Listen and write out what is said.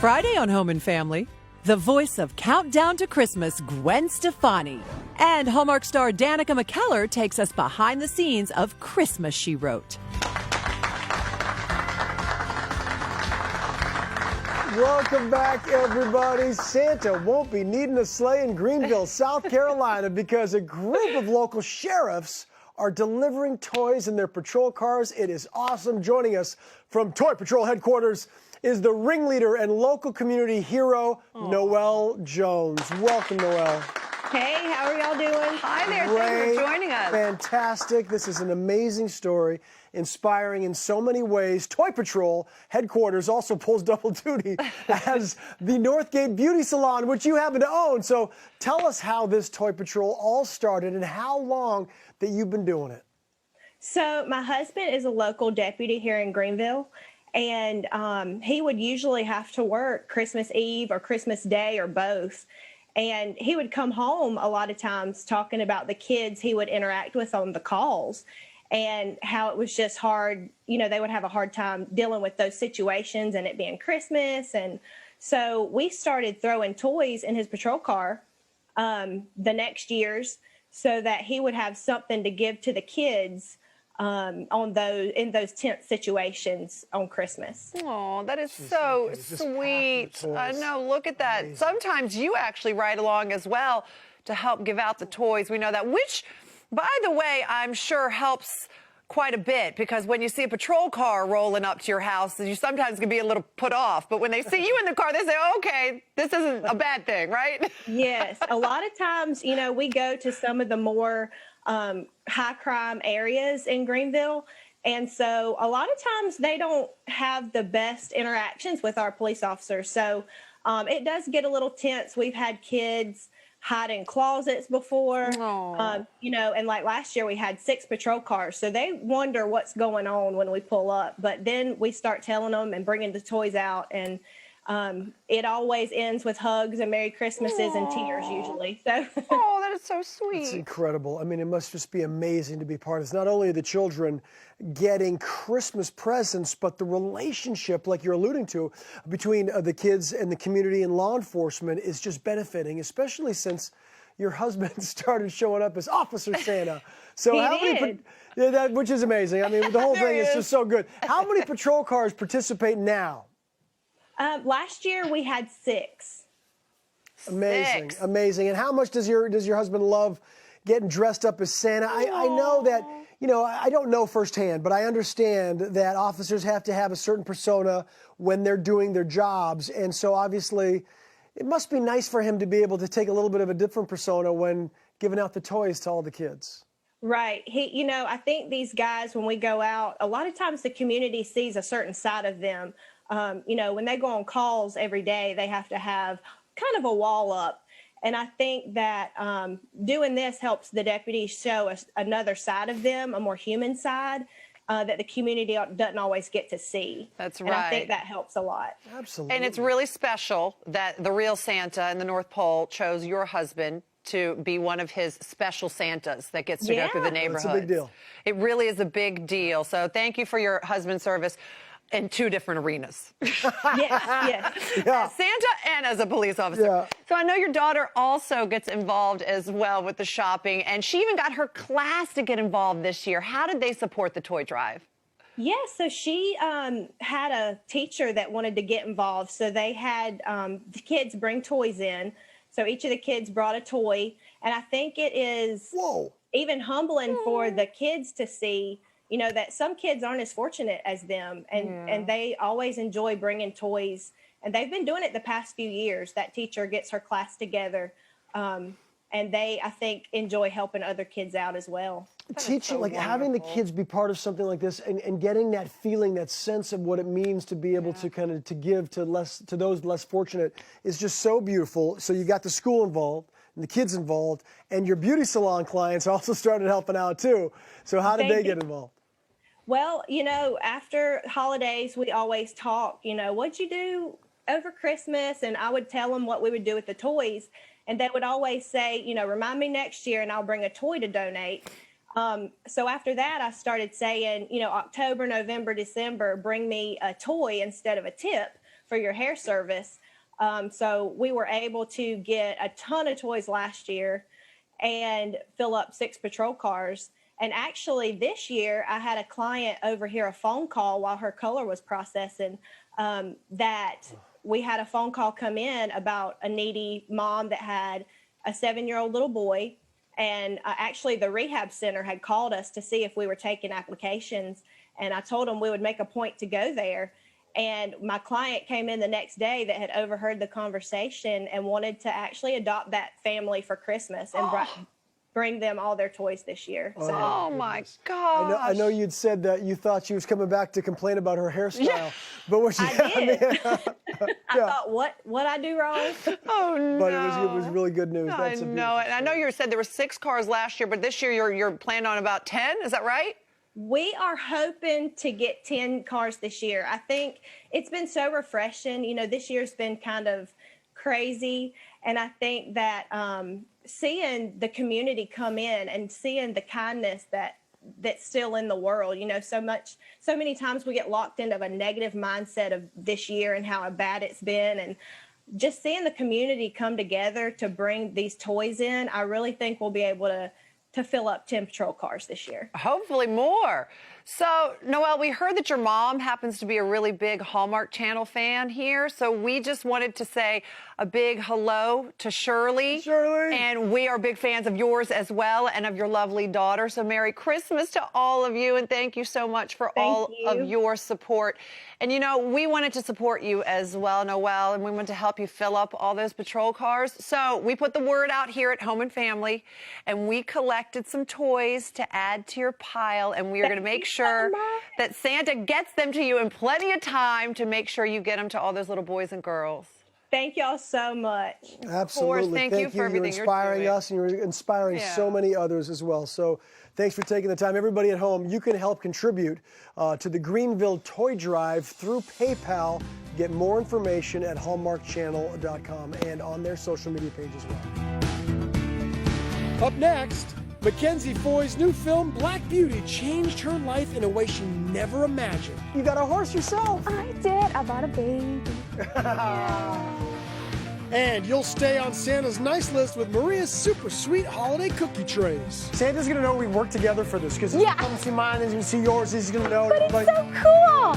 Friday on Home and Family, the voice of Countdown to Christmas, Gwen Stefani. And Hallmark star Danica McKellar takes us behind the scenes of Christmas, She Wrote. Welcome back, everybody. Santa won't be needing a sleigh in Greenville, South Carolina, because a group of local sheriffs are delivering toys in their patrol cars. It is awesome. Joining us from Toy Patrol headquarters is the ringleader and local community hero, Noelle Jones. Welcome, Noelle. Hey, how are y'all doing? Hi there, Great, thank you for joining us. Fantastic. This is an amazing story, inspiring in so many ways. Toy Patrol headquarters also pulls double duty as the Northgate Beauty Salon, which you happen to own. So tell us how this Toy Patrol all started and how long that you've been doing it. So my husband is a local deputy here in Greenville, and he would usually have to work Christmas Eve or Christmas Day or both. And he would come home a lot of times talking about the kids he would interact with on the calls and how it was just hard. You know, they would have a hard time dealing with those situations and it being Christmas. And so we started throwing toys in his patrol car the next years so that he would have something to give to the kids in those tense situations on Christmas. Oh, that is so sweet. I know, look at that. Amazing. Sometimes you actually ride along as well to help give out the toys. We know that, which, by the way, I'm sure helps quite a bit, because when you see a patrol car rolling up to your house, you sometimes can be a little put off. But when they see you in the car, they say, oh, okay, this isn't a bad thing, right? Yes. A lot of times, you know, we go to some of the more high crime areas in Greenville. And so a lot of times they don't have the best interactions with our police officers. So it does get a little tense. We've had kids hide in closets before, you know, and like last year we had 6 patrol cars. So they wonder what's going on when we pull up. But then we start telling them and bringing the toys out, and it always ends with hugs and Merry Christmases and tears usually. So. Oh, that is so sweet. It's incredible. I mean, it must just be amazing to be part of this. Not only are the children getting Christmas presents, but the relationship, like you're alluding to, between the kids and the community and law enforcement is just benefiting, especially since your husband started showing up as Officer Santa. So which is amazing. I mean, the whole thing is just so good. How many patrol cars participate now? Last year we had 6. Amazing, amazing. And how much does your husband love getting dressed up as Santa? I know that, you know, I don't know firsthand, but I understand that officers have to have a certain persona when they're doing their jobs. And so obviously it must be nice for him to be able to take a little bit of a different persona when giving out the toys to all the kids. Right. You know, I think these guys, when we go out, a lot of times the community sees a certain side of them. You know, when they go on calls every day, they have to have kind of a wall up. And I think that doing this helps the deputies show us another side of them, a more human side that the community doesn't always get to see. That's right. And I think that helps a lot. Absolutely. And it's really special that the real Santa in the North Pole chose your husband to be one of his special Santas that gets to go through the neighborhood. It's a big deal. It really is a big deal. So thank you for your husband's service in 2 different arenas. Yes. Yeah. As Santa and as a police officer. Yeah. So I know your daughter also gets involved as well with the shopping, and she even got her class to get involved this year. How did they support the toy drive? Yeah, so she had a teacher that wanted to get involved. So they had the kids bring toys in. So each of the kids brought a toy. And I think it is even humbling for the kids to see, you know, that some kids aren't as fortunate as them, and they always enjoy bringing toys. And they've been doing it the past few years. That teacher gets her class together, and they, I think, enjoy helping other kids out as well. Teaching, like having the kids be part of something like this and getting that feeling, that sense of what it means to be able to kind of to give to those less fortunate is just so beautiful. So you got the school involved and the kids involved, and your beauty salon clients also started helping out too. So how did they get involved? Well, you know, after holidays, we always talk, you know, what'd you do over Christmas? And I would tell them what we would do with the toys. And they would always say, you know, remind me next year and I'll bring a toy to donate. So after that, I started saying, you know, October, November, December, bring me a toy instead of a tip. for your hair service. So we were able to get a ton of toys last year and fill up 6 patrol cars. And actually this year I had a client overhear a phone call while her color was processing, that we had a phone call come in about a needy mom that had a 7-year-old little boy. And actually the rehab center had called us to see if we were taking applications. And I told them we would make a point to go there. And my client came in the next day that had overheard the conversation and wanted to actually adopt that family for Christmas and bring them all their toys this year. So. Oh my gosh. I know you'd said that you thought she was coming back to complain about her hairstyle, but what she I did. I thought, what I do wrong? Oh no. But it was really good news. I know it. I know you said there were 6 cars last year, but this year you're planning on about 10. Is that right? We are hoping to get 10 cars this year. I think it's been so refreshing. You know, this year's been kind of crazy. And I think that seeing the community come in and seeing the kindness that's still in the world, you know, so many times we get locked into a negative mindset of this year and how bad it's been. And just seeing the community come together to bring these toys in, I really think we'll be able to fill up 10 patrol cars this year. Hopefully more. So, Noelle, we heard that your mom happens to be a really big Hallmark Channel fan here, so we just wanted to say a big hello to Shirley. Shirley. And we are big fans of yours as well and of your lovely daughter. So Merry Christmas to all of you, and thank you so much for all of your support. And, you know, we wanted to support you as well, Noelle, and we wanted to help you fill up all those patrol cars. So we put the word out here at Home and Family, and we collected some toys to add to your pile, and we are going to make sure that Santa gets them to you in plenty of time to make sure you get them to all those little boys and girls. Thank y'all so much. Absolutely. Thank you for everything you're inspiring you're doing. us, and you're inspiring so many others as well. So thanks for taking the time. Everybody at home, you can help contribute to the Greenville Toy Drive through PayPal. Get more information at hallmarkchannel.com and on their social media page as well. Up next, Mackenzie Foy's new film, Black Beauty, changed her life in a way she never imagined. You got a horse yourself. I did. I bought a baby. And you'll stay on Santa's nice list with Maria's super sweet holiday cookie trays. Santa's gonna know we worked together for this, because he's gonna come see mine and he's gonna see yours, he's gonna know. But it's so cool.